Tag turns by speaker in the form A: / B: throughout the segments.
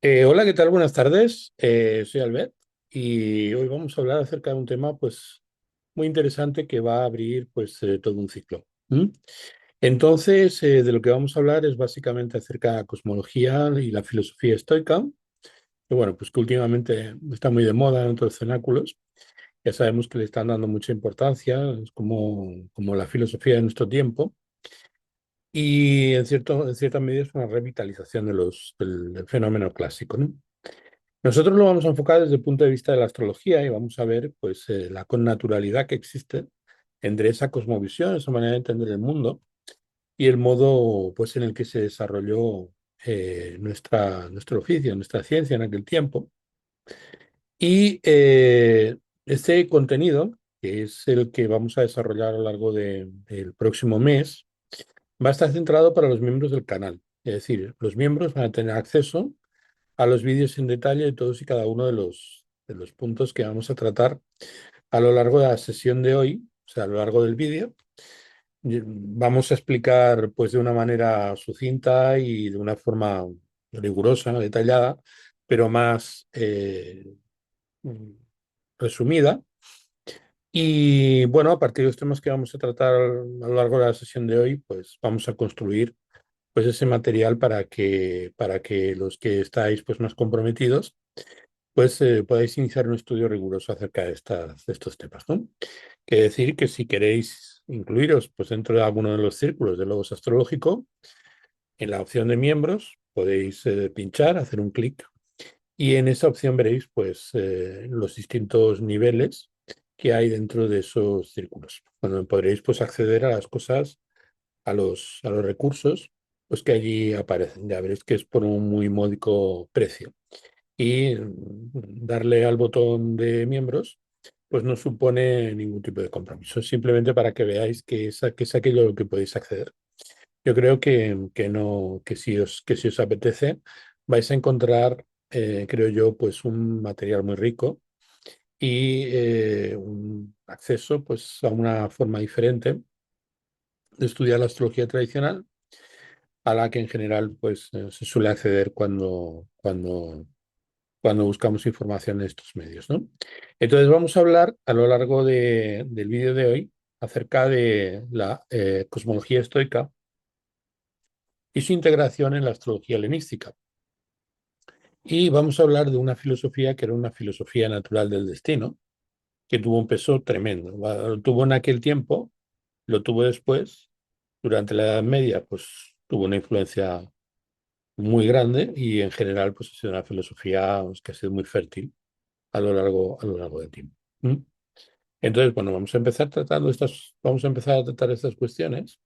A: Hola, ¿qué tal? Buenas tardes. Soy Albert y hoy vamos a hablar acerca de un tema pues muy interesante que va a abrir todo un ciclo. ¿Mm? Entonces, de lo que vamos a hablar es básicamente acerca de la cosmología y la filosofía estoica, que bueno, pues que últimamente está muy de moda en otros cenáculos. Ya sabemos que le están dando mucha importancia, es como la filosofía de nuestro tiempo. Y en cierta medida es una revitalización del fenómeno clásico, ¿no? Nosotros lo vamos a enfocar desde el punto de vista de la astrología y vamos a ver la connaturalidad que existe entre esa cosmovisión, esa manera de entender el mundo y el modo en el que se desarrolló nuestro oficio, nuestra ciencia en aquel tiempo. Y este contenido, que es el que vamos a desarrollar a lo largo del próximo mes, va a estar centrado para los miembros del canal. Es decir, los miembros van a tener acceso a los vídeos en detalle de todos y cada uno de los puntos que vamos a tratar a lo largo de la sesión de hoy, o sea, a lo largo del vídeo. Vamos a explicar pues de una manera sucinta y de una forma rigurosa, detallada, pero más resumida. Y bueno, a partir de los temas que vamos a tratar a lo largo de la sesión de hoy, pues vamos a construir pues ese material para que los que estáis pues más comprometidos podéis iniciar un estudio riguroso acerca de estos temas, ¿no? Quiere decir que si queréis incluiros pues, dentro de alguno de los círculos de Logos Astrológico, en la opción de miembros podéis pinchar, hacer un clic y en esa opción veréis los distintos niveles que hay dentro de esos círculos. Bueno, podréis pues, acceder a las cosas, a los recursos pues, que allí aparecen. Ya veréis que es por un muy módico precio y darle al botón de miembros, pues no supone ningún tipo de compromiso, simplemente para que veáis que es aquello a lo que podéis acceder. Yo creo que no, que si os apetece, vais a encontrar, creo yo, pues un material muy rico y un acceso pues a una forma diferente de estudiar la astrología tradicional a la que en general se suele acceder cuando buscamos información en estos medios, ¿no? Entonces vamos a hablar a lo largo del vídeo de hoy acerca de la cosmología estoica y su integración en la astrología helenística. Y vamos a hablar de una filosofía que era una filosofía natural del destino, que tuvo un peso tremendo. Lo tuvo en aquel tiempo, lo tuvo después, durante la Edad Media, pues tuvo una influencia muy grande y en general pues ha sido una filosofía que ha sido muy fértil a lo largo del tiempo. ¿Mm? Entonces, bueno, vamos a empezar a tratar estas cuestiones,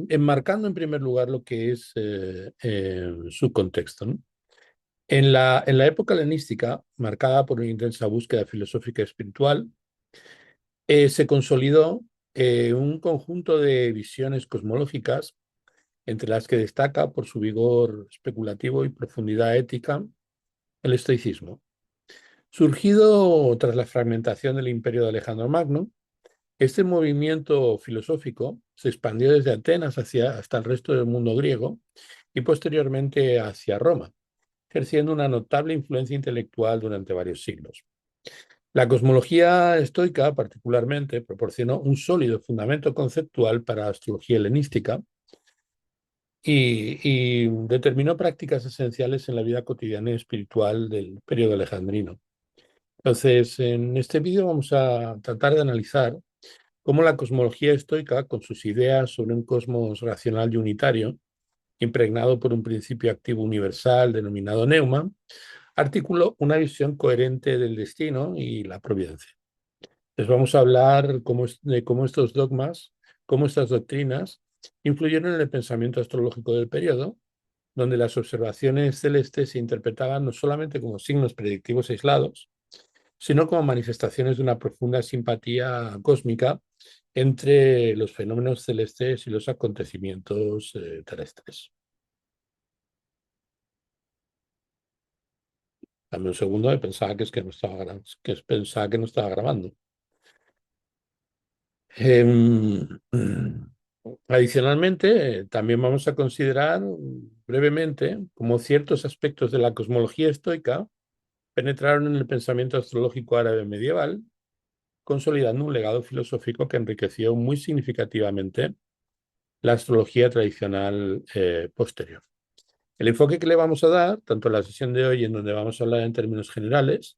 A: enmarcando en primer lugar lo que es su contexto, ¿no? En la época helenística, marcada por una intensa búsqueda filosófica y espiritual, se consolidó un conjunto de visiones cosmológicas, entre las que destaca por su vigor especulativo y profundidad ética el estoicismo. Surgido tras la fragmentación del imperio de Alejandro Magno, este movimiento filosófico se expandió desde Atenas hasta el resto del mundo griego y posteriormente hacia Roma, ejerciendo una notable influencia intelectual durante varios siglos. La cosmología estoica, particularmente, proporcionó un sólido fundamento conceptual para la astrología helenística y determinó prácticas esenciales en la vida cotidiana y espiritual del periodo alejandrino. Entonces, en este vídeo vamos a tratar de analizar cómo la cosmología estoica, con sus ideas sobre un cosmos racional y unitario, impregnado por un principio activo universal denominado neuma, articuló una visión coherente del destino y la providencia. Les vamos a hablar de cómo estos dogmas, cómo estas doctrinas influyeron en el pensamiento astrológico del periodo, donde las observaciones celestes se interpretaban no solamente como signos predictivos aislados, sino como manifestaciones de una profunda simpatía cósmica entre los fenómenos celestes y los acontecimientos terrestres. Dame un segundo, pensaba que es que no estaba, pensaba que no estaba grabando. Em, Adicionalmente, también vamos a considerar brevemente cómo ciertos aspectos de la cosmología estoica penetraron en el pensamiento astrológico árabe medieval, consolidando un legado filosófico que enriqueció muy significativamente la astrología tradicional posterior. El enfoque que le vamos a dar, tanto en la sesión de hoy, en donde vamos a hablar en términos generales,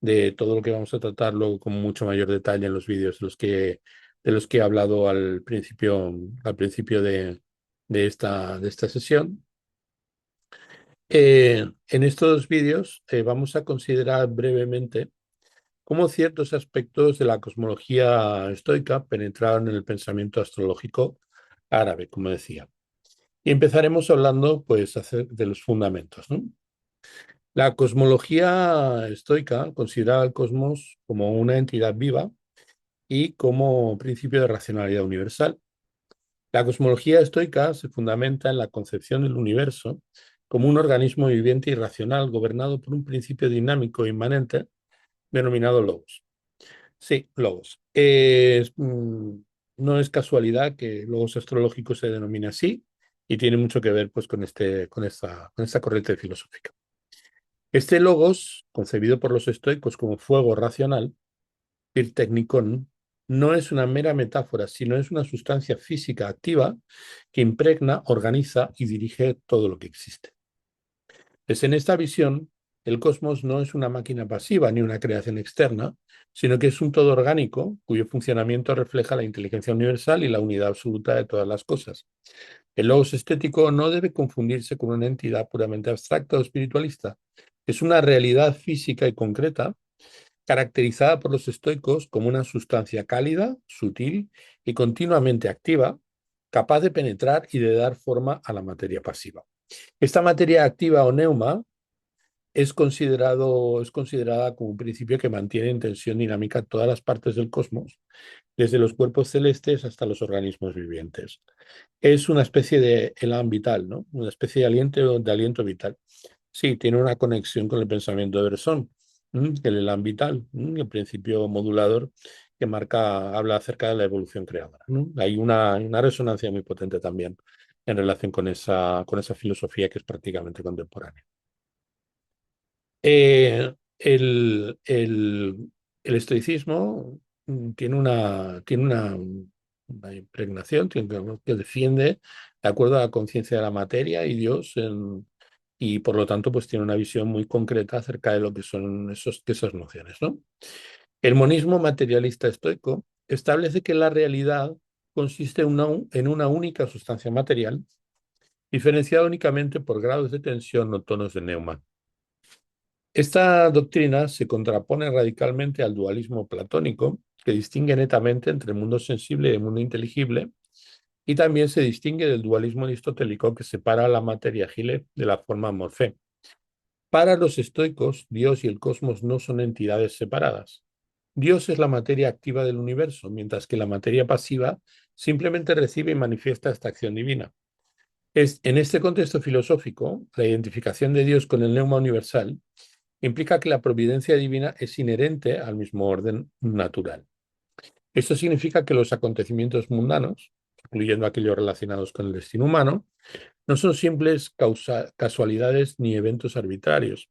A: de todo lo que vamos a tratar luego con mucho mayor detalle en los vídeos de los que he hablado al principio de esta sesión. En estos vídeos vamos a considerar brevemente cómo ciertos aspectos de la cosmología estoica penetraron en el pensamiento astrológico árabe, como decía. Y empezaremos hablando pues, de los fundamentos, ¿no? La cosmología estoica consideraba el cosmos como una entidad viva y como principio de racionalidad universal. La cosmología estoica se fundamenta en la concepción del universo como un organismo viviente y racional gobernado por un principio dinámico e inmanente denominado logos. Sí, logos. No es casualidad que logos astrológico se denomine así y tiene mucho que ver pues, con esta corriente filosófica. Este logos, concebido por los estoicos como fuego racional, Pirtecnicón, no es una mera metáfora, sino es una sustancia física activa que impregna, organiza y dirige todo lo que existe. Es en esta visión, el cosmos no es una máquina pasiva ni una creación externa, sino que es un todo orgánico cuyo funcionamiento refleja la inteligencia universal y la unidad absoluta de todas las cosas. El logos estético no debe confundirse con una entidad puramente abstracta o espiritualista. Es una realidad física y concreta caracterizada por los estoicos como una sustancia cálida, sutil y continuamente activa, capaz de penetrar y de dar forma a la materia pasiva. Esta materia activa o neuma es considerada como un principio que mantiene en tensión dinámica todas las partes del cosmos, desde los cuerpos celestes hasta los organismos vivientes. Es una especie de elan vital, ¿no? Una especie de aliento vital. Sí, tiene una conexión con el pensamiento de Bresson, el elan vital, el principio modulador que habla acerca de la evolución creadora, ¿no? Hay una resonancia muy potente también en relación con esa filosofía que es prácticamente contemporánea. El estoicismo una impregnación que defiende de acuerdo a la conciencia de la materia y Dios, y por lo tanto pues tiene una visión muy concreta acerca de lo que son esas nociones, ¿no? El monismo materialista estoico establece que la realidad consiste en una única sustancia material, diferenciada únicamente por grados de tensión o tonos de neuma. Esta doctrina se contrapone radicalmente al dualismo platónico, que distingue netamente entre el mundo sensible y el mundo inteligible, y también se distingue del dualismo aristotélico que separa la materia agile de la forma morfé. Para los estoicos, Dios y el cosmos no son entidades separadas. Dios es la materia activa del universo, mientras que la materia pasiva simplemente recibe y manifiesta esta acción divina. En este contexto filosófico, la identificación de Dios con el neuma universal implica que la providencia divina es inherente al mismo orden natural. Esto significa que los acontecimientos mundanos, incluyendo aquellos relacionados con el destino humano, no son simples casualidades ni eventos arbitrarios,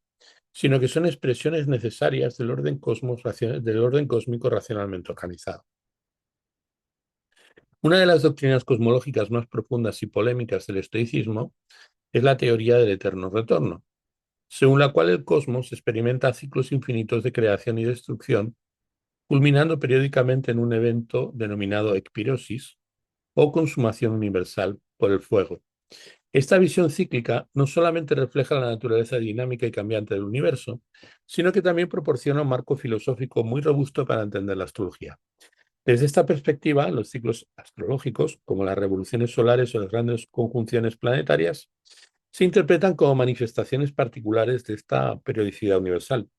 A: sino que son expresiones necesarias del orden cósmico racionalmente organizado. Una de las doctrinas cosmológicas más profundas y polémicas del estoicismo es la teoría del eterno retorno, según la cual el cosmos experimenta ciclos infinitos de creación y destrucción, culminando periódicamente en un evento denominado ecpirosis o consumación universal por el fuego. Esta visión cíclica no solamente refleja la naturaleza dinámica y cambiante del universo, sino que también proporciona un marco filosófico muy robusto para entender la astrología. Desde esta perspectiva, los ciclos astrológicos, como las revoluciones solares o las grandes conjunciones planetarias, se interpretan como manifestaciones particulares de esta periodicidad universal.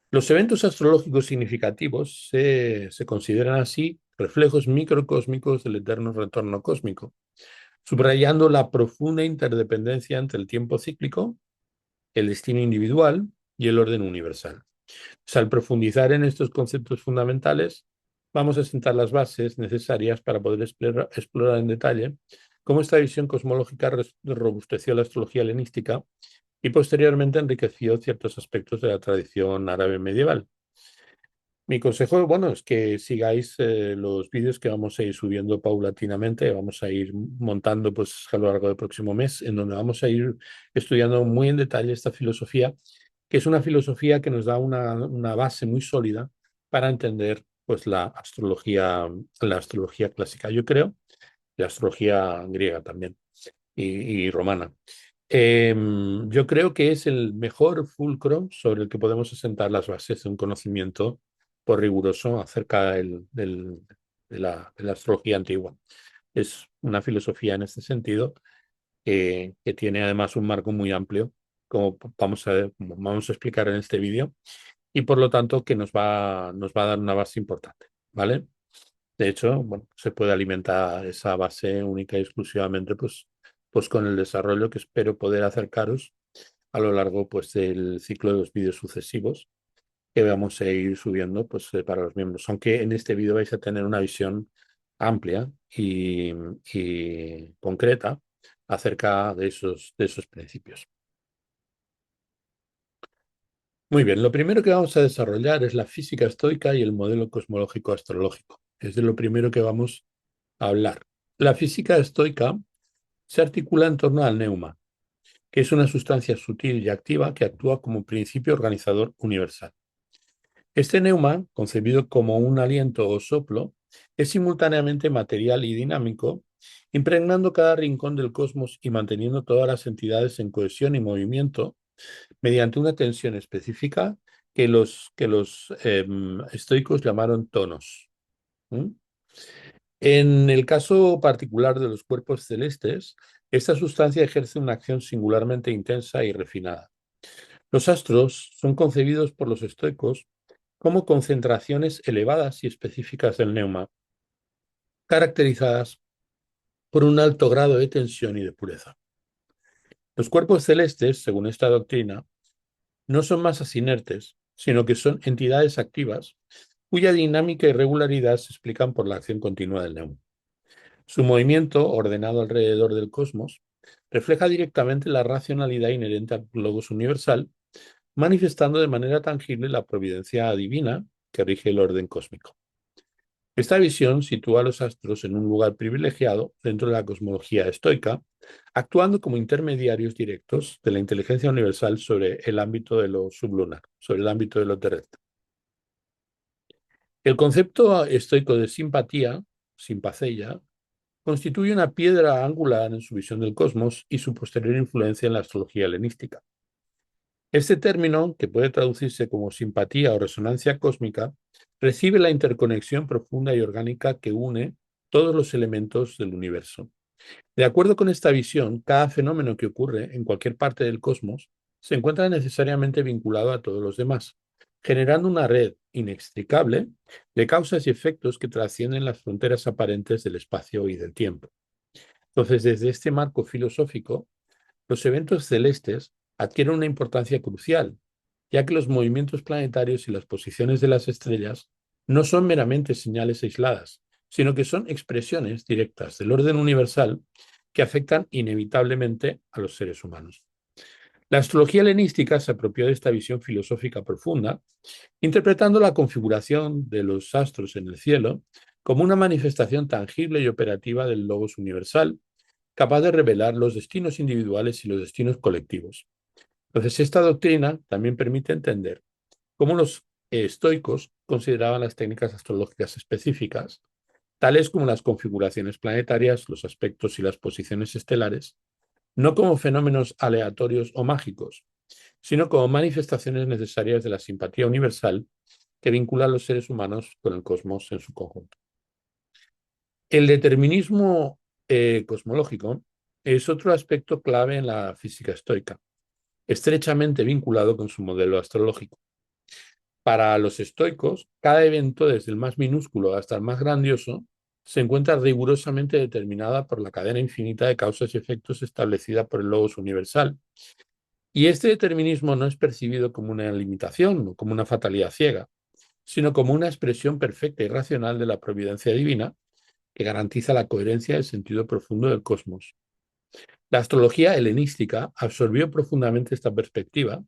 A: Los eventos astrológicos significativos se consideran así reflejos microcósmicos del eterno retorno cósmico, subrayando la profunda interdependencia entre el tiempo cíclico, el destino individual y el orden universal. Al profundizar en estos conceptos fundamentales, vamos a sentar las bases necesarias para poder explorar en detalle cómo esta visión cosmológica robusteció la astrología helenística y posteriormente enriqueció ciertos aspectos de la tradición árabe medieval. Mi consejo, bueno, es que sigáis los vídeos que vamos a ir subiendo paulatinamente, vamos a ir montando pues a lo largo del próximo mes, en donde vamos a ir estudiando muy en detalle esta filosofía, que es una filosofía que nos da una base muy sólida para entender pues la astrología clásica, yo creo, la astrología griega también y romana. Yo creo que es el mejor fulcro sobre el que podemos asentar las bases de un conocimiento por riguroso acerca de la astrología antigua. Es una filosofía en este sentido que tiene además un marco muy amplio, como como vamos a explicar en este vídeo, y por lo tanto que nos va a dar una base importante, ¿vale? De hecho, bueno, se puede alimentar esa base única y exclusivamente pues con el desarrollo que espero poder acercaros a lo largo pues, del ciclo de los vídeos sucesivos que vamos a ir subiendo pues, para los miembros. Aunque en este vídeo vais a tener una visión amplia y concreta acerca de esos principios. Muy bien, lo primero que vamos a desarrollar es la física estoica y el modelo cosmológico astrológico. Es de lo primero que vamos a hablar. La física estoica se articula en torno al neuma, que es una sustancia sutil y activa que actúa como principio organizador universal. Este neuma, concebido como un aliento o soplo, es simultáneamente material y dinámico, impregnando cada rincón del cosmos y manteniendo todas las entidades en cohesión y movimiento mediante una tensión específica que los estoicos llamaron tonos. ¿Mm? En el caso particular de los cuerpos celestes, esta sustancia ejerce una acción singularmente intensa y refinada. Los astros son concebidos por los estoicos como concentraciones elevadas y específicas del neuma, caracterizadas por un alto grado de tensión y de pureza. Los cuerpos celestes, según esta doctrina, no son masas inertes, sino que son entidades activas cuya dinámica y regularidad se explican por la acción continua del neuma. Su movimiento, ordenado alrededor del cosmos, refleja directamente la racionalidad inherente al logos universal, manifestando de manera tangible la providencia divina que rige el orden cósmico. Esta visión sitúa a los astros en un lugar privilegiado dentro de la cosmología estoica, actuando como intermediarios directos de la inteligencia universal sobre el ámbito de lo sublunar, sobre el ámbito de lo terrestre. El concepto estoico de simpatía, simpatheia, constituye una piedra angular en su visión del cosmos y su posterior influencia en la astrología helenística. Este término, que puede traducirse como simpatía o resonancia cósmica, recibe la interconexión profunda y orgánica que une todos los elementos del universo. De acuerdo con esta visión, cada fenómeno que ocurre en cualquier parte del cosmos se encuentra necesariamente vinculado a todos los demás, generando una red inextricable de causas y efectos que trascienden las fronteras aparentes del espacio y del tiempo. Entonces, desde este marco filosófico, los eventos celestes adquieren una importancia crucial, ya que los movimientos planetarios y las posiciones de las estrellas no son meramente señales aisladas, sino que son expresiones directas del orden universal que afectan inevitablemente a los seres humanos. La astrología helenística se apropió de esta visión filosófica profunda, interpretando la configuración de los astros en el cielo como una manifestación tangible y operativa del logos universal, capaz de revelar los destinos individuales y los destinos colectivos. Entonces, esta doctrina también permite entender cómo los estoicos consideraban las técnicas astrológicas específicas, tales como las configuraciones planetarias, los aspectos y las posiciones estelares, no como fenómenos aleatorios o mágicos, sino como manifestaciones necesarias de la simpatía universal que vincula a los seres humanos con el cosmos en su conjunto. El determinismo cosmológico es otro aspecto clave en la física estoica, estrechamente vinculado con su modelo astrológico. Para los estoicos, cada evento, desde el más minúsculo hasta el más grandioso, se encuentra rigurosamente determinada por la cadena infinita de causas y efectos establecida por el logos universal. Y este determinismo no es percibido como una limitación o como una fatalidad ciega, sino como una expresión perfecta y racional de la providencia divina que garantiza la coherencia y el sentido profundo del cosmos. La astrología helenística absorbió profundamente esta perspectiva,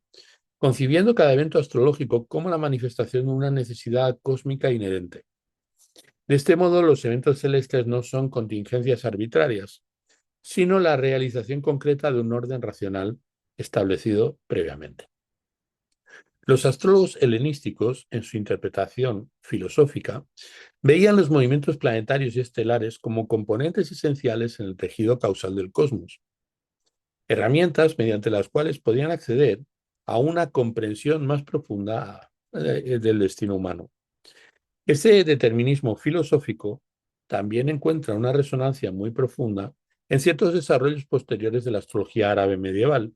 A: concibiendo cada evento astrológico como la manifestación de una necesidad cósmica inherente. De este modo, los eventos celestes no son contingencias arbitrarias, sino la realización concreta de un orden racional establecido previamente. Los astrólogos helenísticos, en su interpretación filosófica, veían los movimientos planetarios y estelares como componentes esenciales en el tejido causal del cosmos, herramientas mediante las cuales podían acceder a una comprensión más profunda del destino humano. Ese determinismo filosófico también encuentra una resonancia muy profunda en ciertos desarrollos posteriores de la astrología árabe medieval.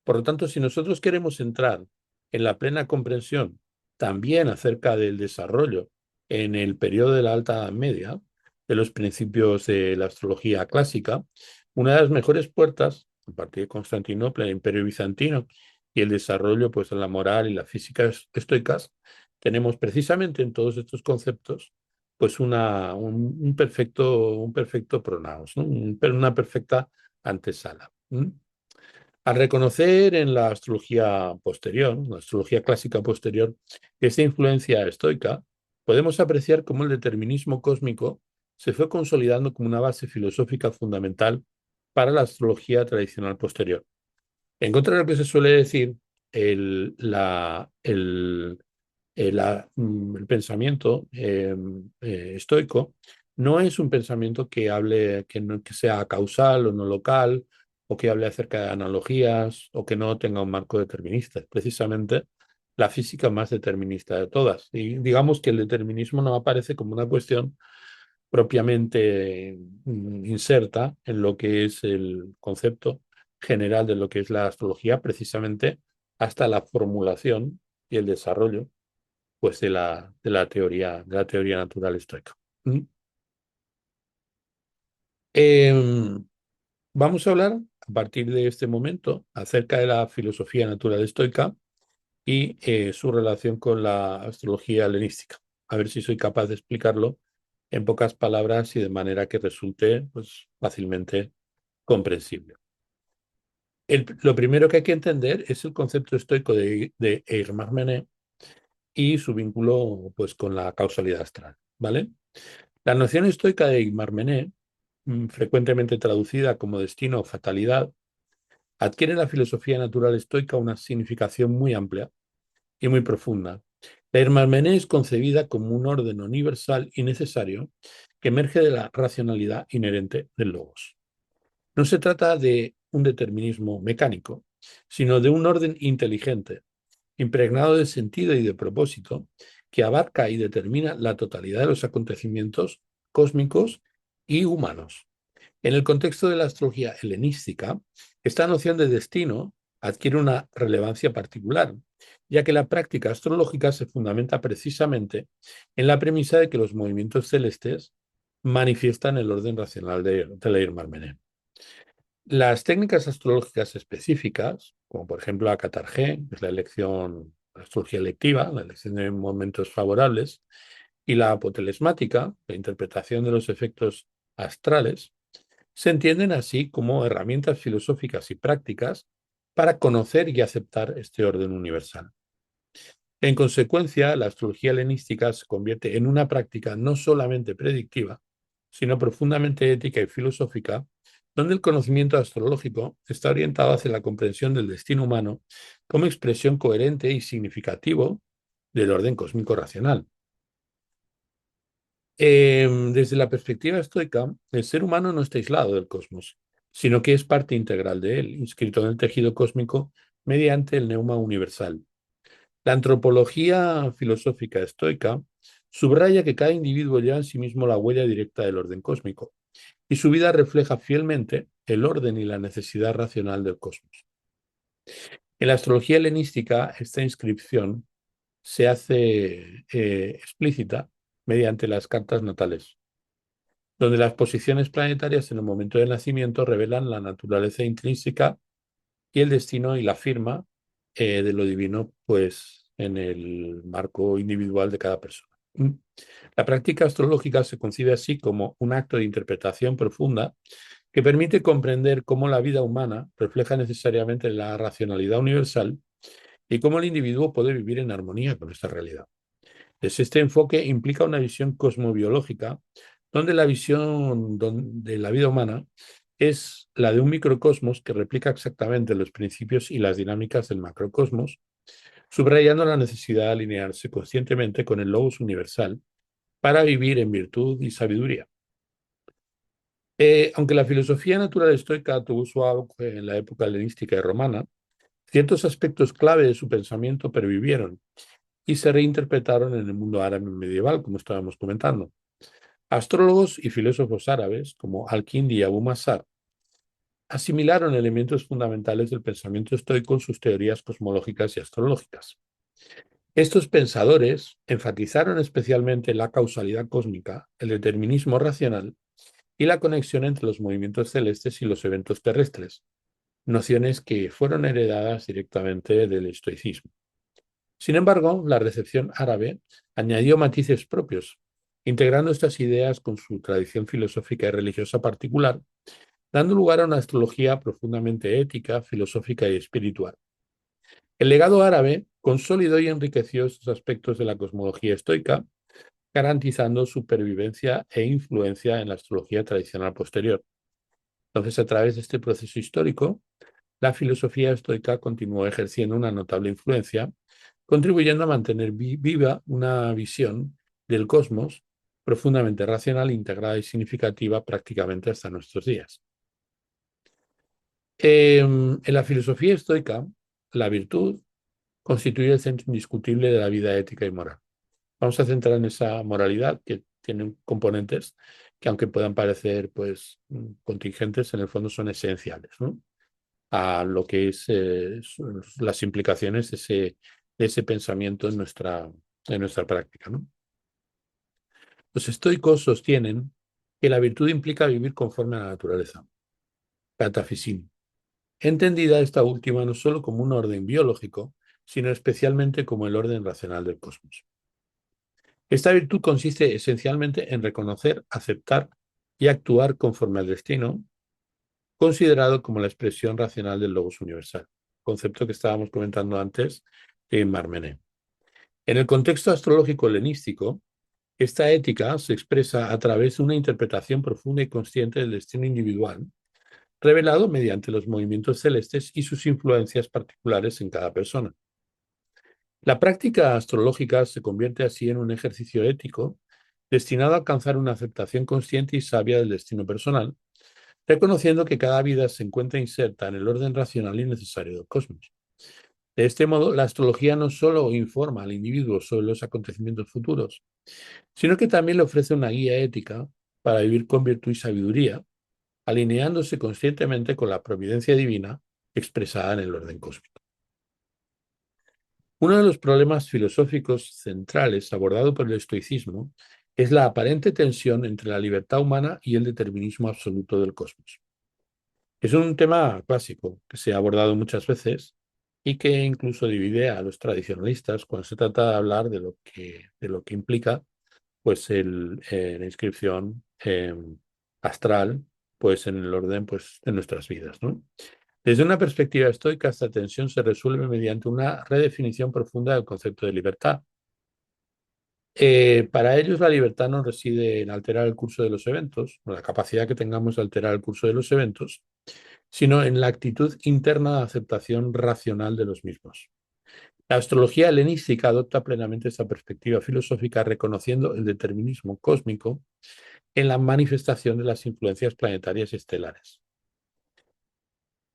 A: Por lo tanto, si nosotros queremos entrar en la plena comprensión también acerca del desarrollo en el periodo de la Alta Edad Media, de los principios de la astrología clásica, una de las mejores puertas, a partir de Constantinopla, el Imperio Bizantino y el desarrollo pues, de la moral y la física estoicas, tenemos precisamente en todos estos conceptos pues un perfecto pronaos, ¿no? Una perfecta antesala. Al reconocer en la astrología posterior, la astrología clásica posterior, esta influencia estoica, podemos apreciar cómo el determinismo cósmico se fue consolidando como una base filosófica fundamental para la astrología tradicional posterior. En contra de lo que se suele decir, el, la, el pensamiento estoico no es un pensamiento que hable, que sea causal o no local, o que hable acerca de analogías, o que no tenga un marco determinista. Es precisamente la física más determinista de todas. Y digamos que el determinismo no aparece como una cuestión propiamente inserta en lo que es el concepto general de lo que es la astrología, precisamente hasta la formulación y el desarrollo pues de la teoría natural estoica. ¿Mm? Eh, Vamos a hablar a partir de este momento acerca de la filosofía natural estoica y su relación con la astrología helenística. A ver si soy capaz de explicarlo en pocas palabras y de manera que resulte pues, fácilmente comprensible. Lo primero que hay que entender es el concepto estoico de Eirmarmené y su vínculo pues, con la causalidad astral, ¿vale? La noción estoica de Eirmarmené, frecuentemente traducida como destino o fatalidad, adquiere en la filosofía natural estoica una significación muy amplia y muy profunda. La Eirmarmené es concebida como un orden universal y necesario que emerge de la racionalidad inherente del logos. No se trata de un determinismo mecánico, sino de un orden inteligente, impregnado de sentido y de propósito, que abarca y determina la totalidad de los acontecimientos cósmicos y humanos. En el contexto de la astrología helenística, esta noción de destino adquiere una relevancia particular, ya que la práctica astrológica se fundamenta precisamente en la premisa de que los movimientos celestes manifiestan el orden racional de la Irmarmené. Las técnicas astrológicas específicas, como por ejemplo la catargé, que es la elección, la astrología electiva, la elección de momentos favorables, y la apotelesmática, la interpretación de los efectos astrales, se entienden así como herramientas filosóficas y prácticas para conocer y aceptar este orden universal. En consecuencia, la astrología helenística se convierte en una práctica no solamente predictiva, sino profundamente ética y filosófica, donde el conocimiento astrológico está orientado hacia la comprensión del destino humano como expresión coherente y significativo del orden cósmico racional. Desde la perspectiva estoica, el ser humano no está aislado del cosmos, sino que es parte integral de él, inscrito en el tejido cósmico mediante el neuma universal. La antropología filosófica estoica subraya que cada individuo lleva en sí mismo la huella directa del orden cósmico y su vida refleja fielmente el orden y la necesidad racional del cosmos. En la astrología helenística, esta inscripción se hace explícita mediante las cartas natales, donde las posiciones planetarias en el momento del nacimiento revelan la naturaleza intrínseca y el destino y la firma de lo divino, pues en el marco individual de cada persona. La práctica astrológica se concibe así como un acto de interpretación profunda que permite comprender cómo la vida humana refleja necesariamente la racionalidad universal y cómo el individuo puede vivir en armonía con esta realidad. Este enfoque implica una visión cosmobiológica, donde la visión de la vida humana es la de un microcosmos que replica exactamente los principios y las dinámicas del macrocosmos, subrayando la necesidad de alinearse conscientemente con el logos universal para vivir en virtud y sabiduría. Aunque la filosofía natural estoica tuvo su auge en la época helenística y romana, ciertos aspectos clave de su pensamiento pervivieron y se reinterpretaron en el mundo árabe medieval, como estábamos comentando. Astrólogos y filósofos árabes, como Al-Kindi y Abu Mazar, asimilaron elementos fundamentales del pensamiento estoico en sus teorías cosmológicas y astrológicas. Estos pensadores enfatizaron especialmente la causalidad cósmica, el determinismo racional y la conexión entre los movimientos celestes y los eventos terrestres, nociones que fueron heredadas directamente del estoicismo. Sin embargo, la recepción árabe añadió matices propios, integrando estas ideas con su tradición filosófica y religiosa particular, dando lugar a una astrología profundamente ética, filosófica y espiritual. El legado árabe consolidó y enriqueció estos aspectos de la cosmología estoica, garantizando su pervivencia e influencia en la astrología tradicional posterior. Entonces, a través de este proceso histórico, la filosofía estoica continuó ejerciendo una notable influencia, contribuyendo a mantener viva una visión del cosmos profundamente racional, integrada y significativa prácticamente hasta nuestros días. En la filosofía estoica, la virtud constituye el centro indiscutible de la vida ética y moral. Vamos a centrar en esa moralidad que tiene componentes que, aunque puedan parecer pues contingentes, en el fondo son esenciales, ¿no?, a lo que es las implicaciones de ese pensamiento en nuestra práctica, ¿no? Los estoicos sostienen que la virtud implica vivir conforme a la naturaleza, catafisín, entendida esta última no solo como un orden biológico, sino especialmente como el orden racional del cosmos. Esta virtud consiste esencialmente en reconocer, aceptar y actuar conforme al destino, considerado como la expresión racional del logos universal, concepto que estábamos comentando antes en Marmené. En el contexto astrológico helenístico, esta ética se expresa a través de una interpretación profunda y consciente del destino individual, revelado mediante los movimientos celestes y sus influencias particulares en cada persona. La práctica astrológica se convierte así en un ejercicio ético destinado a alcanzar una aceptación consciente y sabia del destino personal, reconociendo que cada vida se encuentra inserta en el orden racional y necesario del cosmos. De este modo, la astrología no solo informa al individuo sobre los acontecimientos futuros, sino que también le ofrece una guía ética para vivir con virtud y sabiduría, alineándose conscientemente con la providencia divina expresada en el orden cósmico. Uno de los problemas filosóficos centrales abordado por el estoicismo es la aparente tensión entre la libertad humana y el determinismo absoluto del cosmos. Es un tema clásico que se ha abordado muchas veces y que incluso divide a los tradicionalistas cuando se trata de hablar de lo que implica pues la inscripción astral pues en el orden pues de nuestras vidas, ¿no? Desde una perspectiva estoica, esta tensión se resuelve mediante una redefinición profunda del concepto de libertad. Para ellos, la libertad no reside en alterar el curso de los eventos, o la capacidad que tengamos de alterar el curso de los eventos, sino en la actitud interna de aceptación racional de los mismos. La astrología helenística adopta plenamente esta perspectiva filosófica, reconociendo el determinismo cósmico en la manifestación de las influencias planetarias y estelares.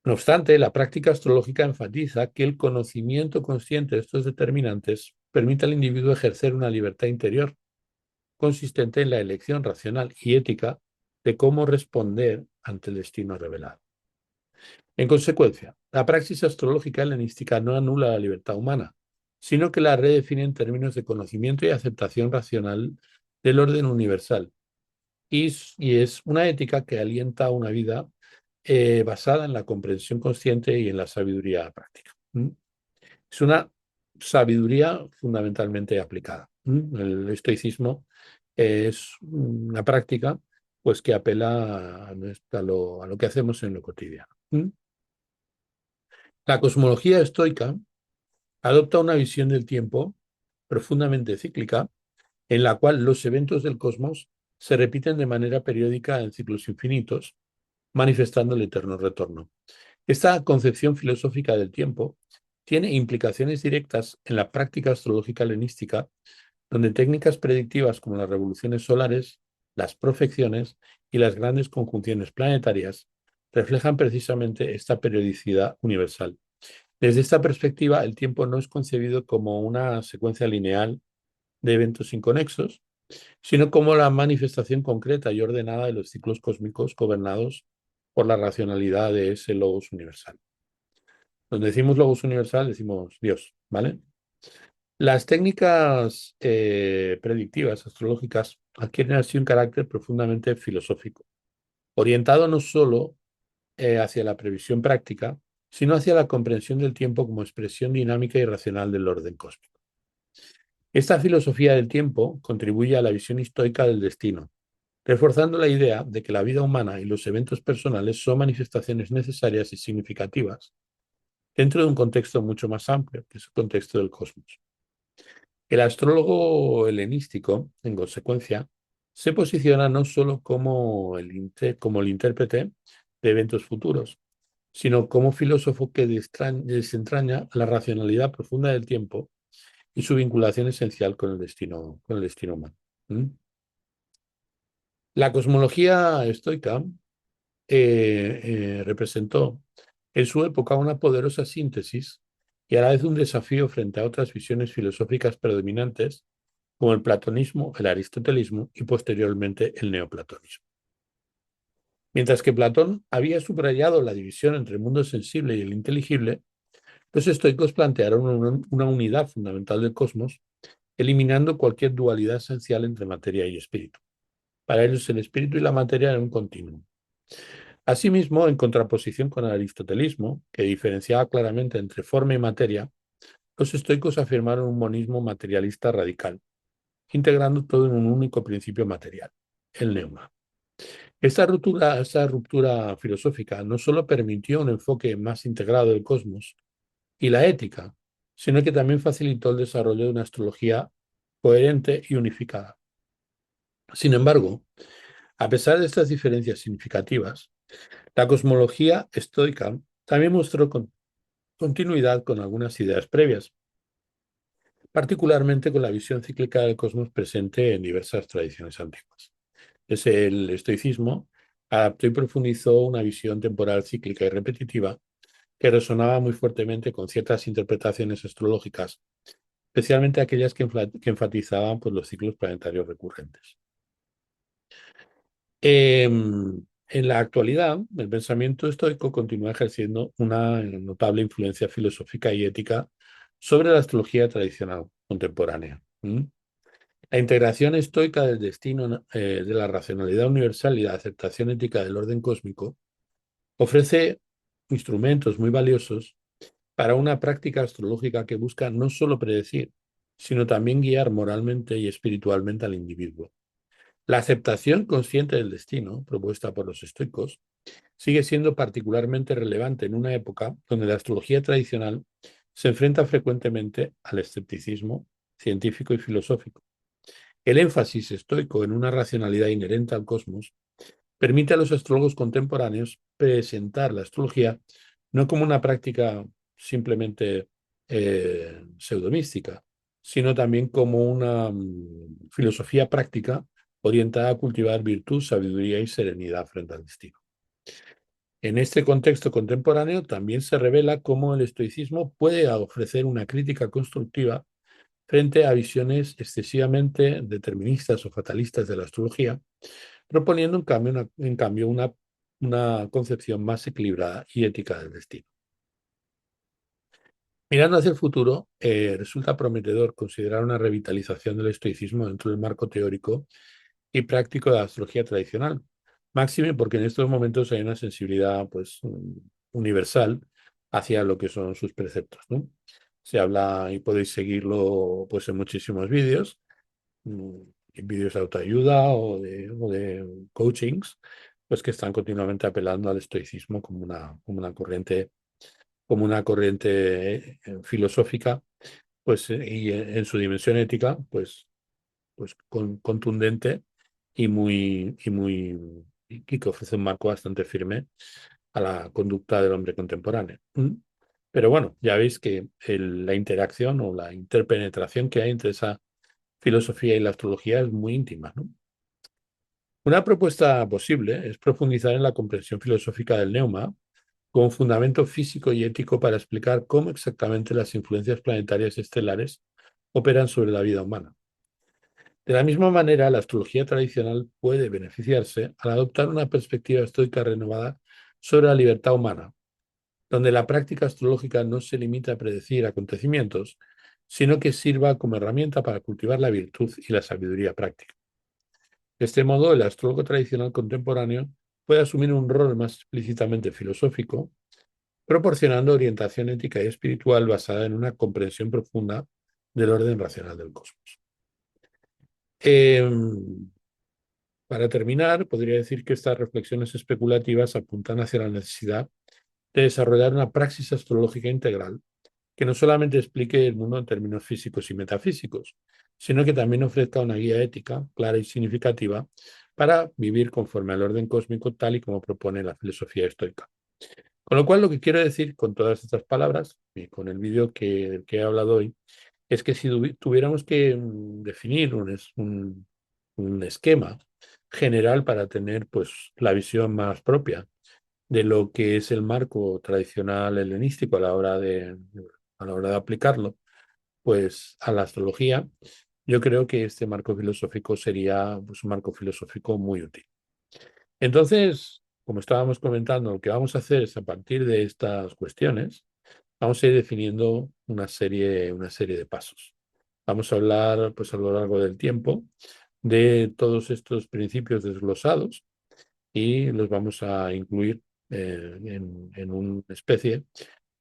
A: No obstante, la práctica astrológica enfatiza que el conocimiento consciente de estos determinantes permite al individuo ejercer una libertad interior consistente en la elección racional y ética de cómo responder ante el destino revelado. En consecuencia, la praxis astrológica helenística no anula la libertad humana, sino que la redefine en términos de conocimiento y aceptación racional del orden universal. Y es una ética que alienta una vida basada en la comprensión consciente y en la sabiduría práctica. Es una sabiduría fundamentalmente aplicada. El estoicismo es una práctica pues, que apela a lo que hacemos en lo cotidiano. La cosmología estoica adopta una visión del tiempo profundamente cíclica, en la cual los eventos del cosmos se repiten de manera periódica en ciclos infinitos, manifestando el eterno retorno. Esta concepción filosófica del tiempo tiene implicaciones directas en la práctica astrológica helenística, donde técnicas predictivas como las revoluciones solares, las profecciones y las grandes conjunciones planetarias reflejan precisamente esta periodicidad universal. Desde esta perspectiva, el tiempo no es concebido como una secuencia lineal de eventos inconexos, sino como la manifestación concreta y ordenada de los ciclos cósmicos gobernados por la racionalidad de ese logos universal. Cuando decimos logos universal, decimos Dios, ¿vale? Las técnicas predictivas astrológicas adquieren así un carácter profundamente filosófico, orientado no solo hacia la previsión práctica, sino hacia la comprensión del tiempo como expresión dinámica y racional del orden cósmico. Esta filosofía del tiempo contribuye a la visión estoica del destino, reforzando la idea de que la vida humana y los eventos personales son manifestaciones necesarias y significativas dentro de un contexto mucho más amplio, que es el contexto del cosmos. El astrólogo helenístico, en consecuencia, se posiciona no solo como el intérprete de eventos futuros, sino como filósofo que desentraña la racionalidad profunda del tiempo y su vinculación esencial con el destino humano. ¿Mm? La cosmología estoica representó en su época una poderosa síntesis y a la vez un desafío frente a otras visiones filosóficas predominantes como el platonismo, el aristotelismo y posteriormente el neoplatonismo. Mientras que Platón había subrayado la división entre el mundo sensible y el inteligible, los estoicos plantearon una unidad fundamental del cosmos, eliminando cualquier dualidad esencial entre materia y espíritu. Para ellos el espíritu y la materia eran un continuum. Asimismo, en contraposición con el aristotelismo, que diferenciaba claramente entre forma y materia, los estoicos afirmaron un monismo materialista radical, integrando todo en un único principio material, el neuma. Esta ruptura filosófica no solo permitió un enfoque más integrado del cosmos y la ética, sino que también facilitó el desarrollo de una astrología coherente y unificada. Sin embargo, a pesar de estas diferencias significativas, la cosmología estoica también mostró continuidad con algunas ideas previas, particularmente con la visión cíclica del cosmos presente en diversas tradiciones antiguas. El estoicismo adaptó y profundizó una visión temporal cíclica y repetitiva que resonaba muy fuertemente con ciertas interpretaciones astrológicas, especialmente aquellas que enfatizaban pues, los ciclos planetarios recurrentes. En la actualidad, el pensamiento estoico continúa ejerciendo una notable influencia filosófica y ética sobre la astrología tradicional contemporánea. La integración estoica del destino, de la racionalidad universal y la aceptación ética del orden cósmico ofrece instrumentos muy valiosos para una práctica astrológica que busca no solo predecir, sino también guiar moralmente y espiritualmente al individuo. La aceptación consciente del destino, propuesta por los estoicos, sigue siendo particularmente relevante en una época donde la astrología tradicional se enfrenta frecuentemente al escepticismo científico y filosófico. El énfasis estoico en una racionalidad inherente al cosmos permite a los astrólogos contemporáneos presentar la astrología no como una práctica simplemente pseudomística, sino también como una filosofía práctica orientada a cultivar virtud, sabiduría y serenidad frente al destino. En este contexto contemporáneo también se revela cómo el estoicismo puede ofrecer una crítica constructiva frente a visiones excesivamente deterministas o fatalistas de la astrología, proponiendo en cambio una concepción más equilibrada y ética del destino. Mirando hacia el futuro, resulta prometedor considerar una revitalización del estoicismo dentro del marco teórico y práctico de la astrología tradicional, máxime porque en estos momentos hay una sensibilidad pues, universal hacia lo que son sus preceptos, ¿no? Se habla y podéis seguirlo pues en muchísimos vídeos, mm, vídeos de autoayuda o de coachings, pues que están continuamente apelando al estoicismo como una corriente filosófica, pues y en su dimensión ética, pues contundente y que ofrece un marco bastante firme a la conducta del hombre contemporáneo. ¿Mm? Pero bueno, ya veis que la interacción o la interpenetración que hay entre esa filosofía y la astrología es muy íntima, ¿no? Una propuesta posible es profundizar en la comprensión filosófica del neuma como fundamento físico y ético para explicar cómo exactamente las influencias planetarias estelares operan sobre la vida humana. De la misma manera, la astrología tradicional puede beneficiarse al adoptar una perspectiva estoica renovada sobre la libertad humana, donde la práctica astrológica no se limita a predecir acontecimientos, sino que sirva como herramienta para cultivar la virtud y la sabiduría práctica. De este modo, el astrólogo tradicional contemporáneo puede asumir un rol más explícitamente filosófico, proporcionando orientación ética y espiritual basada en una comprensión profunda del orden racional del cosmos. Eh, para terminar, podría decir que estas reflexiones especulativas apuntan hacia la necesidad de desarrollar una praxis astrológica integral que no solamente explique el mundo en términos físicos y metafísicos, sino que también ofrezca una guía ética clara y significativa para vivir conforme al orden cósmico tal y como propone la filosofía estoica. Con lo cual, lo que quiero decir con todas estas palabras y con el vídeo del que he hablado hoy, es que si tuviéramos que definir un esquema general para tener pues, la visión más propia de lo que es el marco tradicional helenístico a la hora de aplicarlo, pues a la astrología, yo creo que este marco filosófico sería pues, un marco filosófico muy útil. Entonces, como estábamos comentando, lo que vamos a hacer es a partir de estas cuestiones, vamos a ir definiendo una serie de pasos. Vamos a hablar pues, a lo largo del tiempo de todos estos principios desglosados y los vamos a incluir en una especie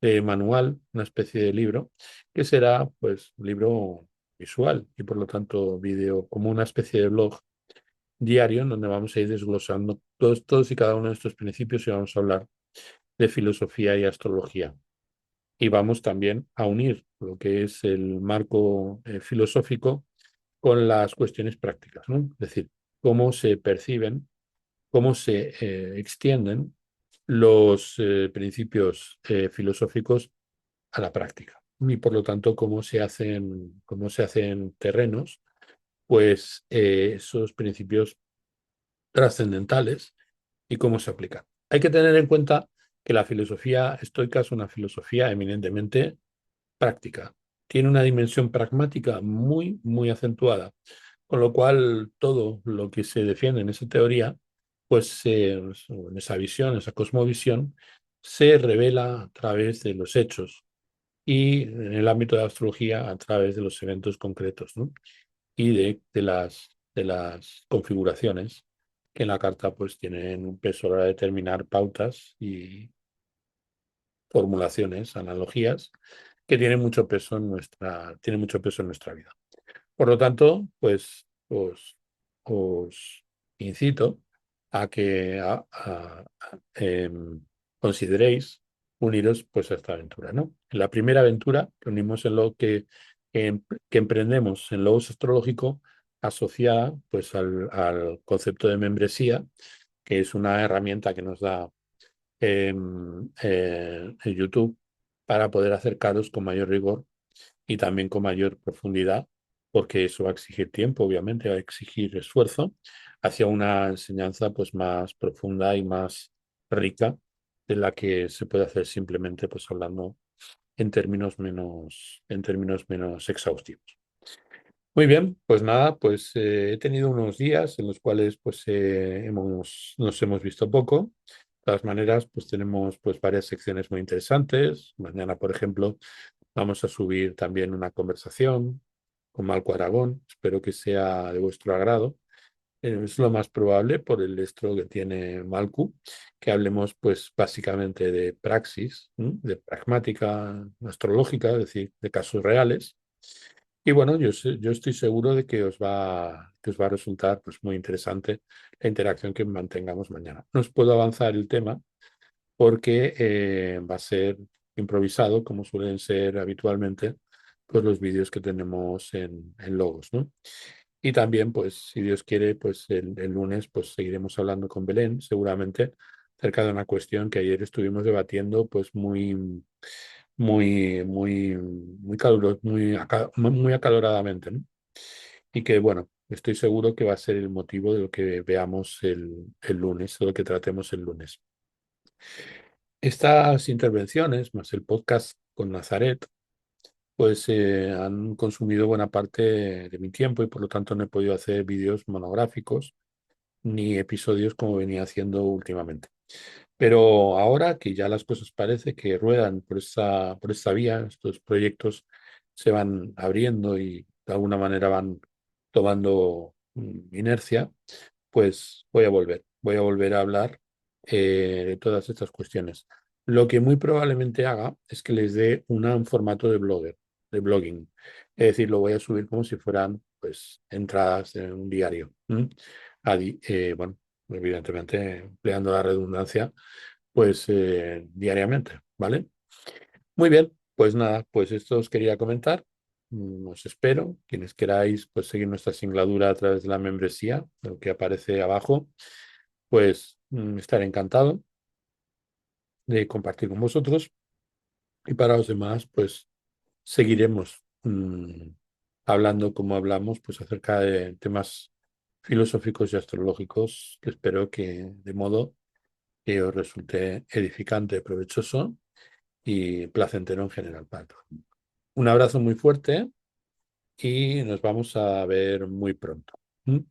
A: de manual, una especie de libro, que será pues un libro visual y por lo tanto vídeo, como una especie de blog diario en donde vamos a ir desglosando todos y cada uno de estos principios y vamos a hablar de filosofía y astrología. Y vamos también a unir lo que es el marco filosófico con las cuestiones prácticas, ¿no? Es decir, cómo se perciben, cómo se extienden los principios filosóficos a la práctica y por lo tanto cómo se hacen terrenos, pues esos principios trascendentales y cómo se aplican. Hay que tener en cuenta que la filosofía estoica es una filosofía eminentemente práctica. Tiene una dimensión pragmática muy, muy acentuada, con lo cual todo lo que se defiende en esa teoría, pues en esa visión, esa cosmovisión, se revela a través de los hechos y en el ámbito de la astrología a través de los eventos concretos, ¿no? Y de las configuraciones que en la carta pues tienen un peso a la hora de determinar pautas y formulaciones, analogías, que tienen mucho peso tienen mucho peso en nuestra vida. Por lo tanto, pues os incito a que consideréis uniros pues a esta aventura, ¿no? En la primera aventura que unimos en lo que emprendemos en Logos Astrológico asociada pues al concepto de membresía, que es una herramienta que nos da en YouTube para poder acercaros con mayor rigor y también con mayor profundidad, porque eso va a exigir tiempo, obviamente, va a exigir esfuerzo hacia una enseñanza pues más profunda y más rica de la que se puede hacer simplemente pues hablando en términos menos exhaustivos. Muy bien, pues nada, pues he tenido unos días en los cuales pues nos hemos visto poco. De todas maneras, pues tenemos pues varias secciones muy interesantes. Mañana, por ejemplo, vamos a subir también una conversación con Malco Aragón. Espero que sea de vuestro agrado. Es lo más probable por el estro que tiene Malku, que hablemos pues básicamente de praxis, ¿m? De pragmática astrológica, es decir, de casos reales. Y bueno, yo estoy seguro de que os va a resultar pues, muy interesante la interacción que mantengamos mañana. No os puedo avanzar el tema porque va a ser improvisado, como suelen ser habitualmente pues, los vídeos que tenemos en Logos, ¿no? Y también, pues, si Dios quiere, pues el lunes pues seguiremos hablando con Belén, seguramente, acerca de una cuestión que ayer estuvimos debatiendo, pues muy acaloradamente, ¿no? Y que, bueno, estoy seguro que va a ser el motivo de lo que veamos el lunes, de lo que tratemos el lunes. Estas intervenciones, más el podcast con Nazaret, pues han consumido buena parte de mi tiempo y por lo tanto no he podido hacer vídeos monográficos ni episodios como venía haciendo últimamente. Pero ahora que ya las cosas parece que ruedan por esta vía, estos proyectos se van abriendo y de alguna manera van tomando inercia, pues voy a volver a hablar de todas estas cuestiones. Lo que muy probablemente haga es que les dé un formato de blogger, de blogging. Es decir, lo voy a subir como si fueran pues entradas en un diario. ¿M? Bueno, evidentemente empleando la redundancia, pues diariamente, ¿vale? Muy bien, pues nada, pues esto os quería comentar. Os espero. Quienes queráis, pues seguir nuestra singladura a través de la membresía, lo que aparece abajo, pues estaré encantado de compartir con vosotros. Y para los demás, pues seguiremos hablando como hablamos, pues acerca de temas filosóficos y astrológicos, que espero que de modo que os resulte edificante, provechoso y placentero en general para todos. Un abrazo muy fuerte y nos vamos a ver muy pronto. ¿M?